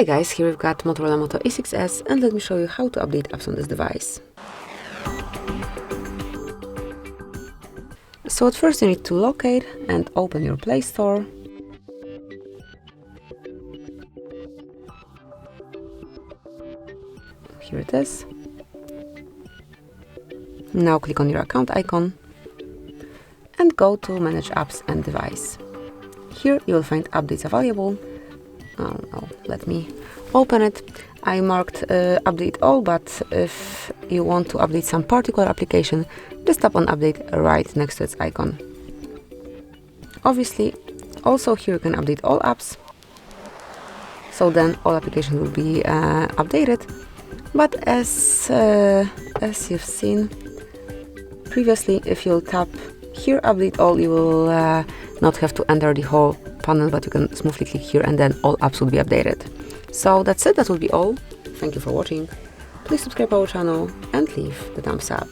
Hi guys, here we've got Motorola Moto E6s and let me show you how to update apps on this device. So at first you need to locate and open your Play Store. Here it is. Now click on your account icon and go to Manage Apps and Device. Here you will find updates available. Oh no, let me open it. I marked update all, but if you want to update some particular application, just tap on update right next to its icon. Obviously, also here you can update all apps, so then all applications will be updated. But as you've seen previously, if you'll tap here update all, you will not have to enter the whole panel, but you can smoothly click here and then all apps will be updated. So that's it, that will be all. Thank you for watching. Please subscribe our channel and leave the thumbs up.